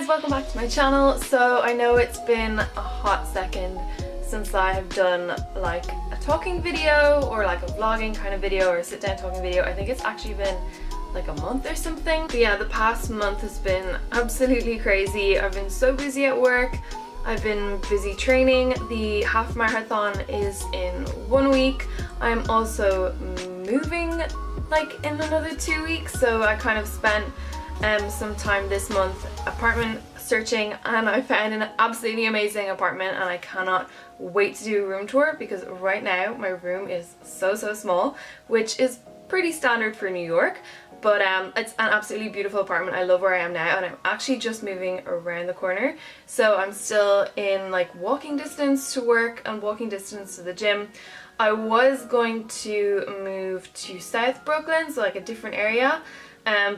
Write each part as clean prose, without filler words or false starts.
guys, welcome back to my channel. So I know it's been a hot second since I have done like a talking video or like a vlogging kind of video or a sit down talking video. I think it's actually been like a month or something. But yeah, the past month has been absolutely crazy. I've been so busy at work. I've been busy training. The half marathon is in 1 week. I'm also moving like in another 2 weeks, so I kind of spent some time this month apartment searching, and I found an absolutely amazing apartment and I cannot wait to do a room tour because right now my room is so small, which is pretty standard for New York, but it's an absolutely beautiful apartment. I love where I am now, and I'm actually just moving around the corner, so I'm still in like walking distance to work and walking distance to the gym. I was going to move to South Brooklyn, so like a different area,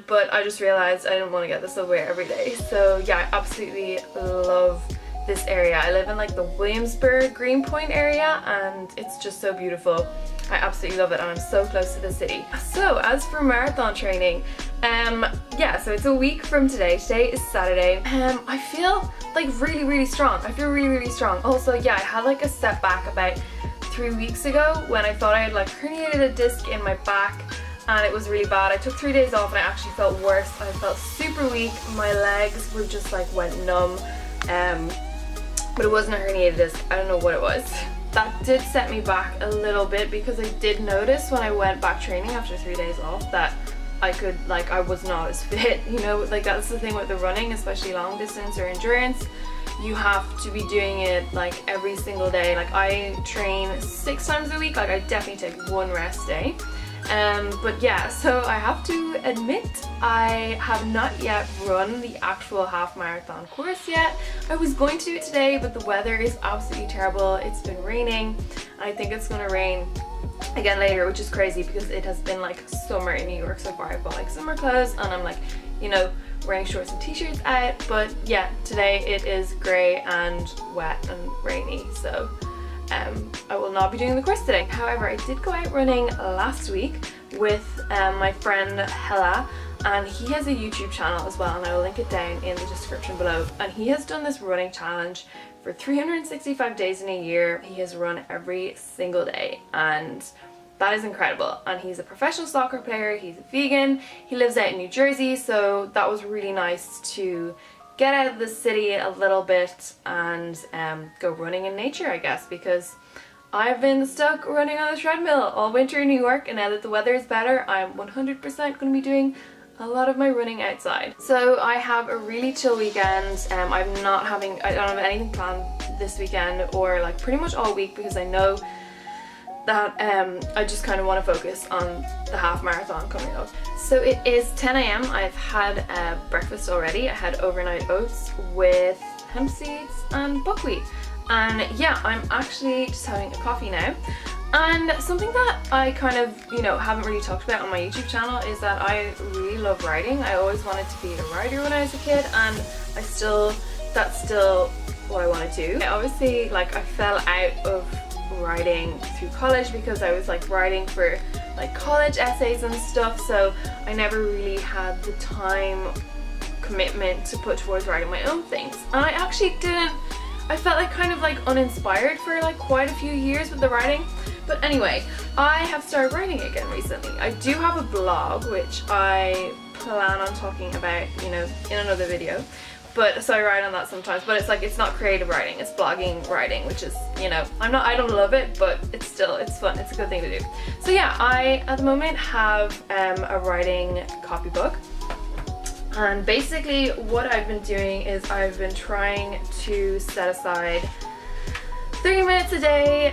but I just realized I didn't want to get this over every day. So yeah, I absolutely love this area. I live in like the Williamsburg Greenpoint area and it's just so beautiful. I absolutely love it, and I'm so close to the city. So as for marathon training, yeah, so it's a week from today. Today is Saturday. I feel like really strong. I feel really strong. Also, yeah, I had like a setback about 3 weeks ago when I thought I had like herniated a disc in my back and it was really bad. I took 3 days off and I actually felt worse. I felt super weak. My legs were just like went numb, but it wasn't a herniated disc. I don't know what it was. That did set me back a little bit because I did notice when I went back training after 3 days off that I was not as fit, you know, like that's the thing with the running, especially long distance or endurance. You have to be doing it like every single day. Like I train 6 times a week, like I definitely take one rest day. But yeah, so I have to admit I have not yet run the actual half marathon course yet. I was going to do it today, but the weather is absolutely terrible. It's been raining. I think it's gonna rain again later, which is crazy because it has been like summer in New York so far. I've bought like summer clothes and I'm like, you know, wearing shorts and t-shirts out, but yeah, today it is grey and wet and rainy, so I will not be doing the course today. However, I did go out running last week with my friend Hella, and he has a YouTube channel as well, and I will link it down in the description below. And he has done this running challenge for 365 days in a year. He has run every single day, and that is incredible. And he's a professional soccer player, he's a vegan, he lives out in New Jersey, so that was really nice to get out of the city a little bit and go running in nature, I guess, because I've been stuck running on the treadmill all winter in New York, and now that the weather is better, I'm 100% going to be doing a lot of my running outside. So I have a really chill weekend. I don't have anything planned this weekend or like pretty much all week because I know that I just kind of want to focus on the half marathon coming up. So it is 10 a.m. I've had breakfast already. I had overnight oats with hemp seeds and buckwheat. And yeah, I'm actually just having a coffee now. And something that I kind of, you know, haven't really talked about on my YouTube channel is that I really love riding. I always wanted to be a rider when I was a kid, and that's still what I want to do. Obviously, like I fell out of riding through college because I was like writing for like college essays and stuff, so I never really had the time commitment to put towards writing my own things. And I actually I felt like kind of like uninspired for like quite a few years with the writing. But anyway, I have started writing again recently. I do have a blog which I plan on talking about, you know, in another video. But so I write on that sometimes, but it's like, it's not creative writing, it's blogging writing, which is, you know, I don't love it, but it's fun, it's a good thing to do. So yeah, I at the moment have a writing copybook, and basically what I've been doing is I've been trying to set aside 30 minutes a day,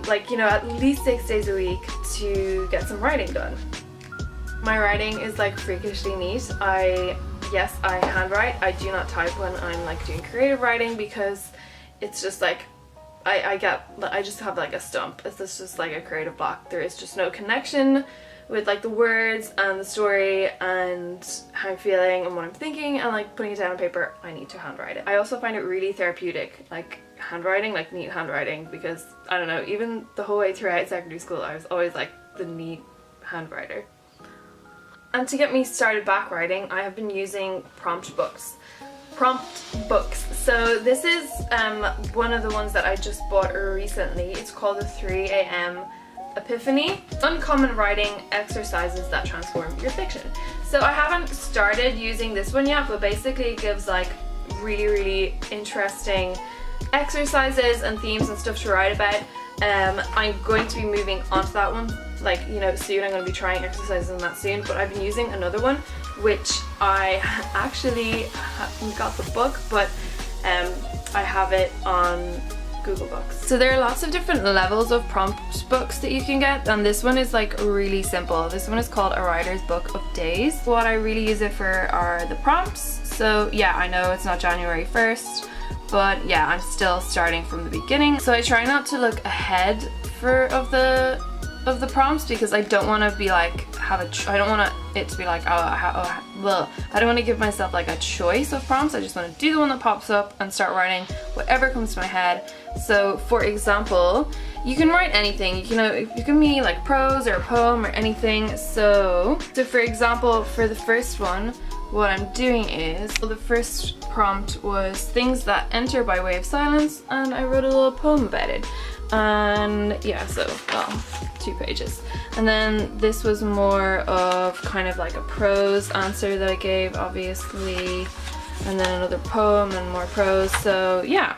like, you know, at least 6 days a week to get some writing done. My writing is like freakishly neat. Yes, I handwrite. I do not type when I'm like doing creative writing because it's just like I just have like a stump. It's just like a creative block. There is just no connection with like the words and the story and how I'm feeling and what I'm thinking, and like putting it down on paper. I need to handwrite it. I also find it really therapeutic, like handwriting, like neat handwriting, because I don't know, even the whole way throughout secondary school I was always like the neat handwriter. And to get me started back writing, I have been using prompt books. prompt books. So this is one of the ones that I just bought recently. It's called the 3 a.m. Epiphany, Uncommon Writing Exercises that Transform Your Fiction. So I haven't started using this one yet, but basically it gives like really interesting exercises and themes and stuff to write about. I'm going to be moving on to that one, like, you know, soon. I'm going to be trying exercises on that soon, but I've been using another one which I actually got the book, but I have it on Google Books. So there are lots of different levels of prompt books that you can get, and this one is like really simple. This one is called A Writer's Book of Days. What I really use it for are the prompts. So yeah, I know it's not January 1st, but yeah, I'm still starting from the beginning. So I try not to look ahead of the prompts, because I don't want to be like I don't want it to be like I don't want to give myself like a choice of prompts. I just want to do the one that pops up and start writing whatever comes to my head. So for example, you can write anything. You can be like prose or a poem or anything. So for example, for the first one, what I'm doing is, the first prompt was things that enter by way of silence, and I wrote a little poem about it. And yeah, so, well, 2 pages. And then this was more of kind of like a prose answer that I gave, obviously, and then another poem and more prose. So yeah,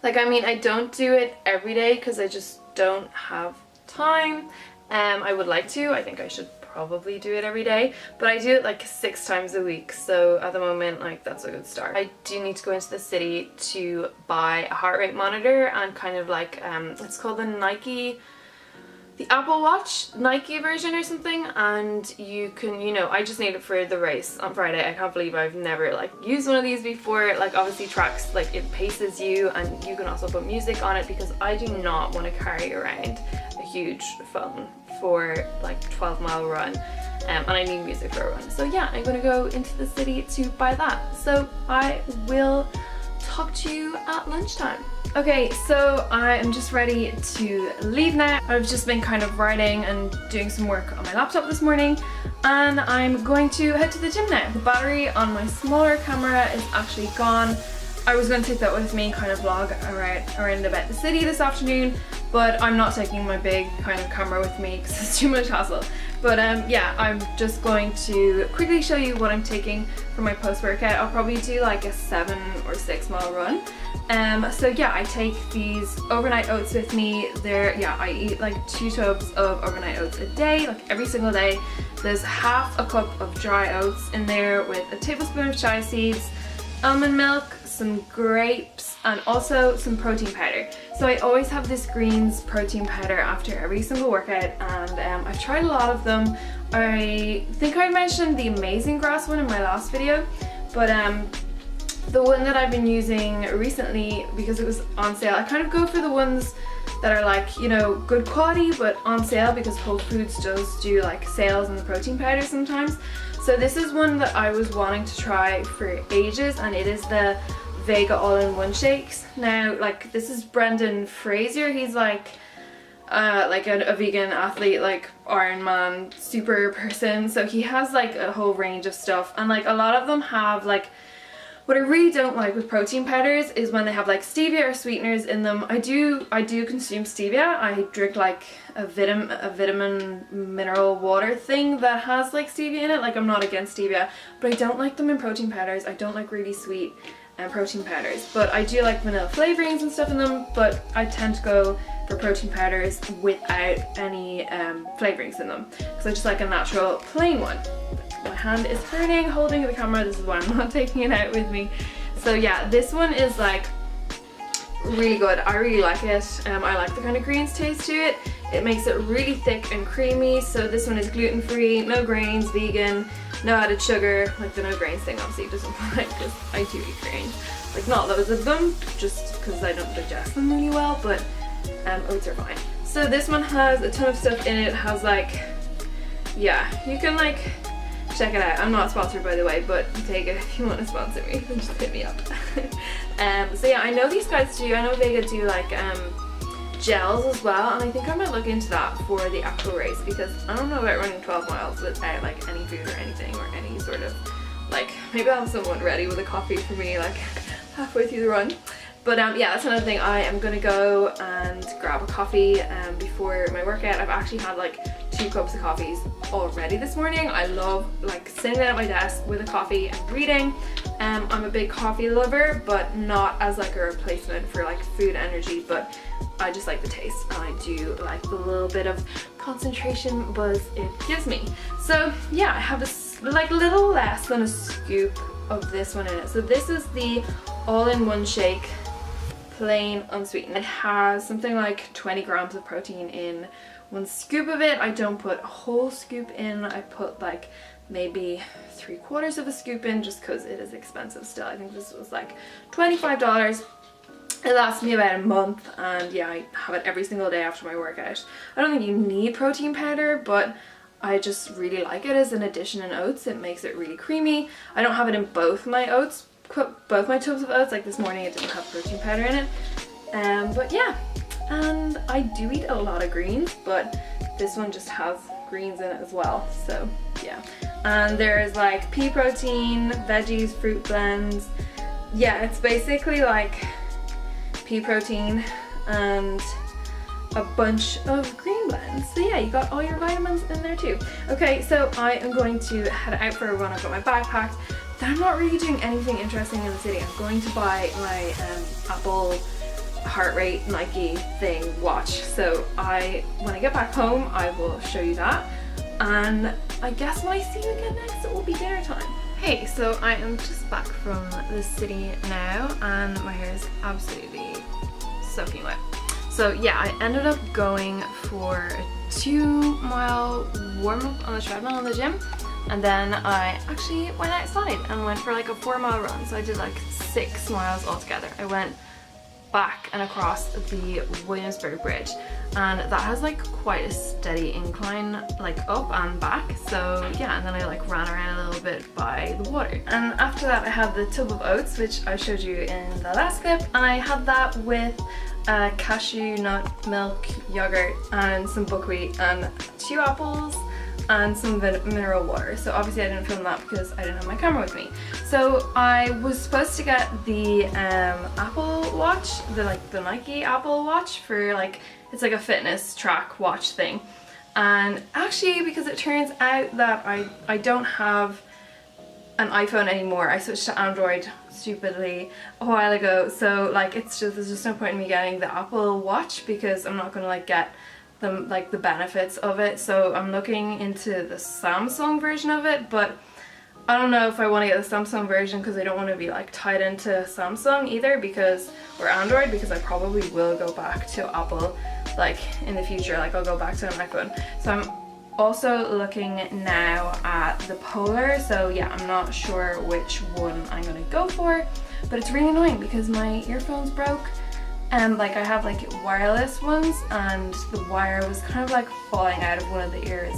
like, I mean, I don't do it every day because I just don't have time. I would like to. I think I should probably do it every day, but I do it like 6 times a week, so at the moment, like, that's a good start. I do need to go into the city to buy a heart rate monitor, and kind of like it's called the Apple Watch Nike version or something, and you can, you know, I just need it for the race on Friday. I can't believe I've never like used one of these before. Like, obviously tracks, like, it paces you, and you can also put music on it, because I do not want to carry around a huge phone for like 12-mile run, and I need music for a run. So yeah, I'm gonna go into the city to buy that. So I will talk to you at lunchtime. Okay, so I am just ready to leave now. I've just been kind of writing and doing some work on my laptop this morning, and I'm going to head to the gym now. The battery on my smaller camera is actually gone. I was going to take that with me, kind of vlog around about the city this afternoon, but I'm not taking my big kind of camera with me because it's too much hassle. But yeah, I'm just going to quickly show you what I'm taking for my post-workout. I'll probably do like a 7 or 6 mile run. So yeah, I take these overnight oats with me. I eat like 2 tubs of overnight oats a day, like every single day. There's half a cup of dry oats in there with a tablespoon of chia seeds, almond milk, some grapes, and also some protein powder. So I always have this greens protein powder after every single workout, and I've tried a lot of them. I think I mentioned the Amazing Grass one in my last video, but the one that I've been using recently, because it was on sale, I kind of go for the ones that are like, you know, good quality but on sale, because Whole Foods does do like sales on the protein powder sometimes. So this is one that I was wanting to try for ages, and it is the Vega All-in-One Shakes. Now, like, this is Brendan Fraser. He's like a vegan athlete, like Ironman super person. So he has like a whole range of stuff, and like a lot of them have like, what I really don't like with protein powders is when they have like stevia or sweeteners in them. I do consume stevia. I drink like a vitamin mineral water thing that has like stevia in it. Like, I'm not against stevia, but I don't like them in protein powders. I don't like really sweet protein powders, but I do like vanilla flavorings and stuff in them, but I tend to go for protein powders without any flavorings in them, because I just like a natural plain one. My hand is hurting holding the camera. This is why I'm not taking it out with me. So yeah, this one is like really good. I really like it. I like the kind of greens taste to it. It makes it really thick and creamy. So this one is gluten-free, no grains, vegan, no added sugar. Like, the no grains thing obviously doesn't apply, because I do eat grains. Like, not loads of them, just because I don't digest them really well, but oats are fine. So this one has a ton of stuff in it. It has like, yeah, you can like check it out. I'm not sponsored, by the way, but take it if you want to sponsor me, then just hit me up. So yeah, I know these guys do, I know Vega do like gels as well, and I think I might look into that for the actual race, because I don't know about running 12 miles without like any food or anything, or any sort of like maybe I'll have someone ready with a coffee for me like halfway through the run. But yeah, that's another thing. I am gonna go and grab a coffee before my workout. I've actually had like 2 cups of coffees already this morning. I love like sitting down at my desk with a coffee and reading. I'm a big coffee lover, but not as like a replacement for like food energy, but I just like the taste, and I do like the little bit of concentration buzz it gives me. So yeah, I have a like little less than a scoop of this one in it. So this is the all-in-one shake, plain unsweetened. It has something like 20 grams of protein in 1 scoop of it. I don't put a whole scoop in. I put like maybe 3/4 of a scoop in just because it is expensive still. I think this was like $25. It lasts me about a month, and yeah, I have it every single day after my workout. I don't think you need protein powder, but I just really like it as an addition in oats. It makes it really creamy. I don't have it in both my oats, both my tubs of oats. Like this morning it didn't have protein powder in it. But yeah, and I do eat a lot of greens, but this one just has greens in it as well. So yeah, and there's like pea protein, veggies, fruit blends. Yeah, it's basically like pea protein and a bunch of green blends. So yeah, you got all your vitamins in there too. Okay, so I am going to head out for a run. I've got my bag packed. I'm not really doing anything interesting in the city. I'm going to buy my Apple heart rate Nike thing watch. So when I get back home, I will show you that. And I guess when I see you again next, it will be dinner time. Hey, so I am just back from the city now, and my hair is absolutely soaking wet. So yeah, I ended up going for a 2-mile warm-up on the treadmill in the gym, and then I actually went outside and went for like a 4-mile run. So I did like 6 miles altogether. I went back and across the Williamsburg Bridge, and that has like quite a steady incline like up and back. So yeah, and then I like ran around a little bit by the water, and after that I had the tub of oats, which I showed you in the last clip, and I had that with cashew nut milk yogurt and some buckwheat and 2 apples and some mineral water. So obviously I didn't film that because I didn't have my camera with me. So I was supposed to get the Apple Watch, the Nike Apple Watch for like, it's like a fitness track watch thing. And actually, because it turns out that I don't have an iPhone anymore, I switched to Android stupidly a while ago. So like there's just no point in me getting the Apple Watch because I'm not gonna like get the benefits of it. So I'm looking into the Samsung version of it, but I don't know if I want to get the Samsung version because I don't want to be like tied into Samsung either, or Android, because I probably will go back to Apple like in the future. Like I'll go back to an iPhone. So I'm also looking now at the Polar. So yeah, I'm not sure which one I'm gonna go for, but it's really annoying because my earphones broke. And like I have like wireless ones, and the wire was kind of like falling out of one of the ears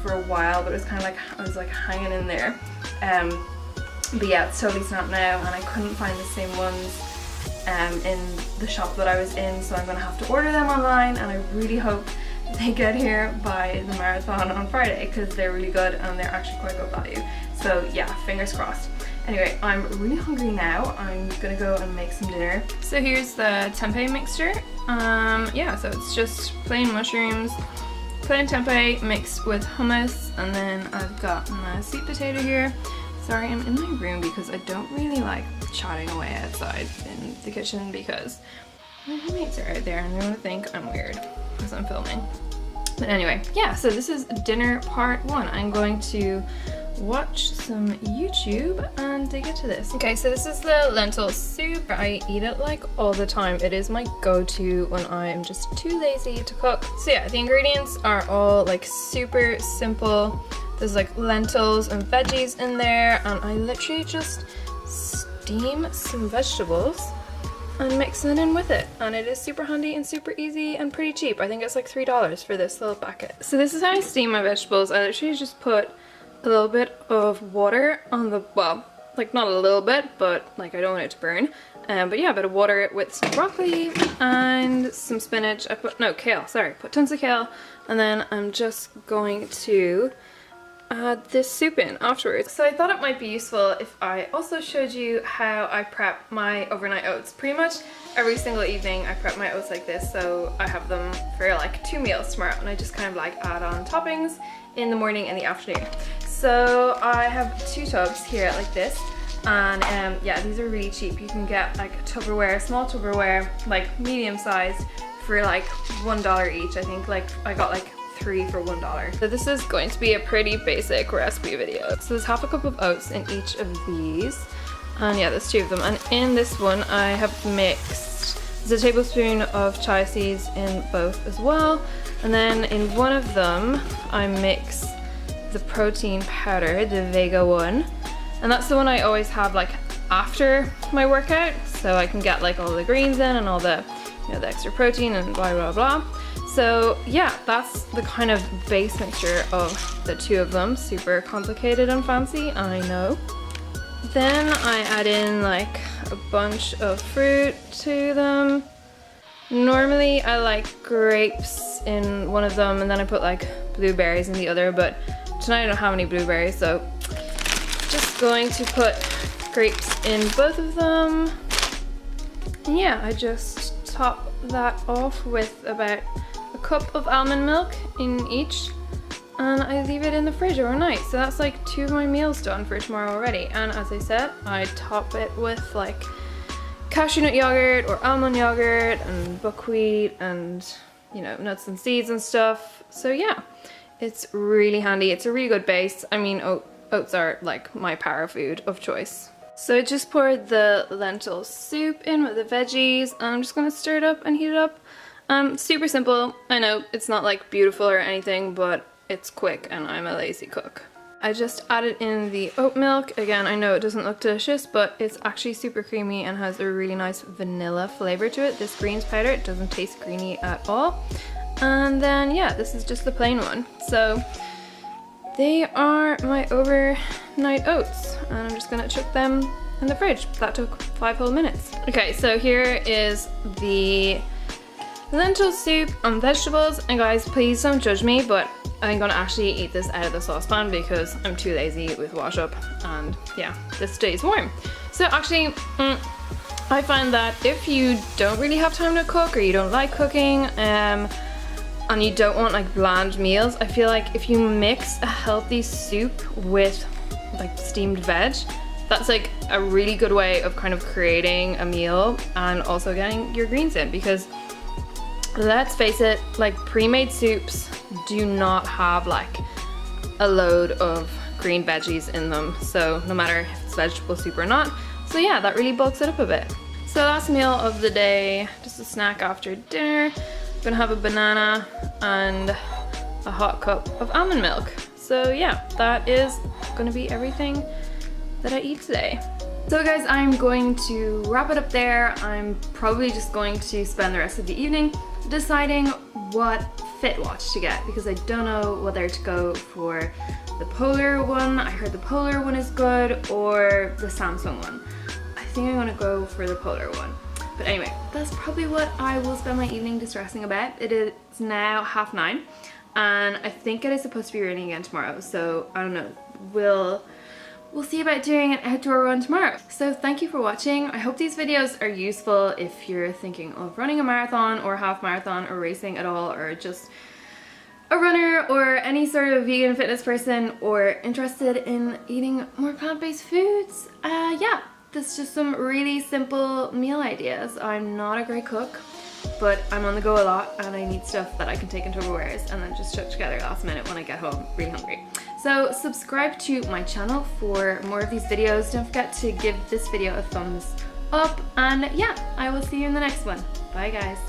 for a while, but it was kind of like, I was like hanging in there. But yeah, it's totally snapped now, and I couldn't find the same ones in the shop that I was in, so I'm gonna have to order them online, and I really hope they get here by the marathon on Friday because they're really good and they're actually quite good value. So yeah, fingers crossed. Anyway, I'm really hungry now. I'm gonna go and make some dinner. So here's the tempeh mixture. Yeah, so it's just plain mushrooms, plain tempeh mixed with hummus, and then I've got my sweet potato here. Sorry, I'm in my room because I don't really like chatting away outside in the kitchen because my roommates are out there and they're gonna think I'm weird because I'm filming. But anyway, yeah, so this is dinner part 1. I'm going to watch some YouTube and dig into this. Okay, so this is the lentil soup. I eat it like all the time. It is my go-to when I am just too lazy to cook. So yeah, the ingredients are all like super simple. There's like lentils and veggies in there, and I literally just steam some vegetables and mix it in with it, and it is super handy and super easy and pretty cheap. I think it's like $3 for this little packet. So this is how I steam my vegetables. I literally just put a little bit of water on the, well, like not a little bit, but like I don't want it to burn. But yeah, a bit of water with some broccoli and some spinach. I put, no, kale, sorry, put tons of kale. And then I'm just going to add this soup in afterwards. So I thought it might be useful if I also showed you how I prep my overnight oats. Pretty much every single evening I prep my oats like this, so I have them for like 2 meals tomorrow, and I just kind of like add on toppings in the morning and the afternoon. So I have 2 tubs here like this, and yeah, these are really cheap. You can get like a Tupperware, small Tupperware, like medium sized, for like $1 each. I think like I got like 3 for $1. So this is going to be a pretty basic recipe video. So there's half a cup of oats in each of these, and yeah, there's 2 of them. And in this one I have mixed, there's a tablespoon of chia seeds in both as well, and then in one of them I mix the protein powder, the Vega one, and that's the one I always have like after my workout, so I can get like all the greens in and all the, you know, the extra protein and blah blah blah. So yeah, that's the kind of base mixture of the 2 of them. Super complicated and fancy, I know. Then I add in like a bunch of fruit to them. Normally I like grapes in one of them, and then I put like blueberries in the other, but tonight I don't have any blueberries, so just going to put grapes in both of them. And yeah, I just top that off with about a cup of almond milk in each, and I leave it in the fridge overnight. So that's like 2 of my meals done for tomorrow already. And as I said, I top it with like cashew nut yogurt or almond yogurt and buckwheat and, you know, nuts and seeds and stuff. So yeah, it's really handy. It's a really good base. I mean, oats are like my power food of choice. So I just poured the lentil soup in with the veggies, and I'm just gonna stir it up and heat it up. Super simple. I know it's not like beautiful or anything, but it's quick and I'm a lazy cook. I just added in the oat milk. Again, I know it doesn't look delicious, but it's actually super creamy and has a really nice vanilla flavor to it. This greens powder, it doesn't taste greeny at all. And then yeah, this is just the plain one. So they are my overnight oats, and I'm just gonna chuck them in the fridge. That took 5 whole minutes. Okay, so here is the lentil soup and vegetables, and guys, please don't judge me, but I'm gonna actually eat this out of the saucepan because I'm too lazy with wash up, and yeah, this stays warm. So actually, I find that if you don't really have time to cook, or you don't like cooking, and you don't want like bland meals, I feel like if you mix a healthy soup with like steamed veg, that's like a really good way of kind of creating a meal and also getting your greens in, because let's face it, like pre-made soups do not have like a load of green veggies in them, so no matter if it's vegetable soup or not. So yeah, that really bulks it up a bit. So last meal of the day, just a snack after dinner. I'm gonna have a banana and a hot cup of almond milk. So yeah, that is gonna be everything that I eat today. So guys, I'm going to wrap it up there. I'm probably just going to spend the rest of the evening deciding what fit watch to get, because I don't know whether to go for the Polar one. I heard the Polar one is good, or the Samsung one. I think I'm gonna go for the Polar one. But anyway, that's probably what I will spend my evening distressing about. It is now 9:30, and I think it is supposed to be raining again tomorrow, so I don't know. We'll see about doing an outdoor run tomorrow. So thank you for watching. I hope these videos are useful if you're thinking of running a marathon or half marathon or racing at all, or just a runner or any sort of vegan fitness person, or interested in eating more plant-based foods. Yeah, this is just some really simple meal ideas. I'm not a great cook, but I'm on the go a lot, and I need stuff that I can take into Tupperwares and then just chuck together last minute when I get home really hungry. So subscribe to my channel for more of these videos. Don't forget to give this video a thumbs up, and yeah, I will see you in the next one. Bye guys.